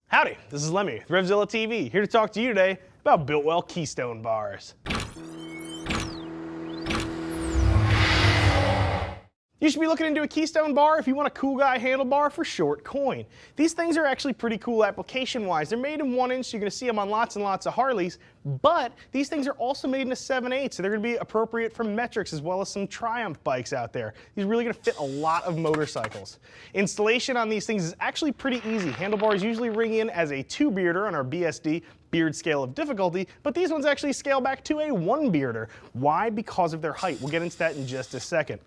Howdy, this is Lemmy with RevZilla TV, here to talk to you today about Biltwell Keystone bars. You should be looking into a Keystone bar if you want a cool guy handlebar for short coin. These things are actually pretty cool application-wise. They're made in 1 inch, so you're going to see them on lots and lots of Harleys, but these things are also made in a 7/8, so they're going to be appropriate for metrics as well as some Triumph bikes out there. These are really going to fit a lot of motorcycles. Installation on these things is actually pretty easy. Handlebars usually ring in as a 2-bearder on our BSD beard scale of difficulty, but these ones actually scale back to a 1-bearder. Why? Because of their height. We'll get into that in just a second.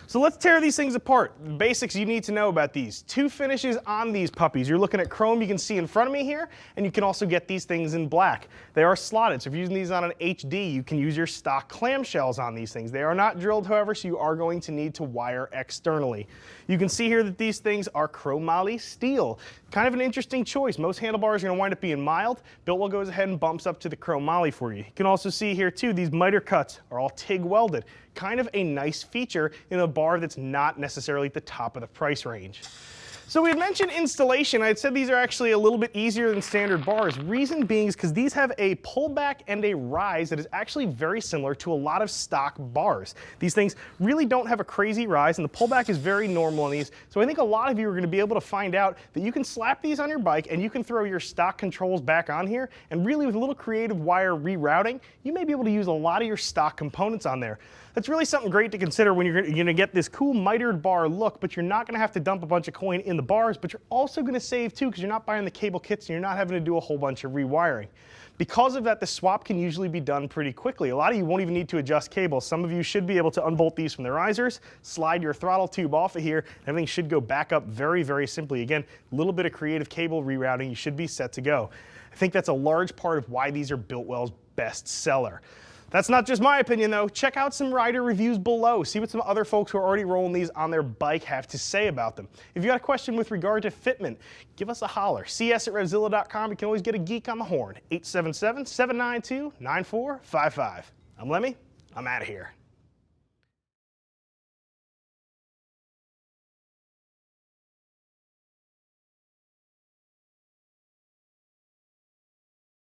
So let's tear these things apart. The basics you need to know about these. 2 finishes on these puppies. You're looking at chrome, you can see in front of me here, and you can also get these things in black. They are slotted, so if you're using these on an HD, you can use your stock clamshells on these things. They are not drilled, however, so you are going to need to wire externally. You can see here that these things are chromoly steel. Kind of an interesting choice. Most handlebars are going to wind up being mild. Biltwell goes ahead and bumps up to the chromoly for you. You can also see here too, these miter cuts are all TIG welded. Kind of a nice feature in a bar that's not necessarily at the top of the price range. So we had mentioned installation. I had said these are actually a little bit easier than standard bars. Reason being is because these have a pullback and a rise that is actually very similar to a lot of stock bars. These things really don't have a crazy rise, and the pullback is very normal on these. So I think a lot of you are going to be able to find out that you can slap these on your bike and you can throw your stock controls back on here, and really with a little creative wire rerouting, you may be able to use a lot of your stock components on there. That's really something great to consider when you're going to get this cool mitered bar look, but you're not going to have to dump a bunch of coin in the bars, but you're also going to save too because you're not buying the cable kits and you're not having to do a whole bunch of rewiring. Because of that, the swap can usually be done pretty quickly. A lot of you won't even need to adjust cables. Some of you should be able to unbolt these from the risers, slide your throttle tube off of here, and everything should go back up very, very simply. Again, a little bit of creative cable rerouting, you should be set to go. I think that's a large part of why these are Biltwell's best seller. That's not just my opinion though. Check out some rider reviews below. See what some other folks who are already rolling these on their bike have to say about them. If you got a question with regard to fitment, give us a holler. cs@revzilla.com. You can always get a geek on the horn. 877-792-9455. I'm Lemmy. I'm out of here.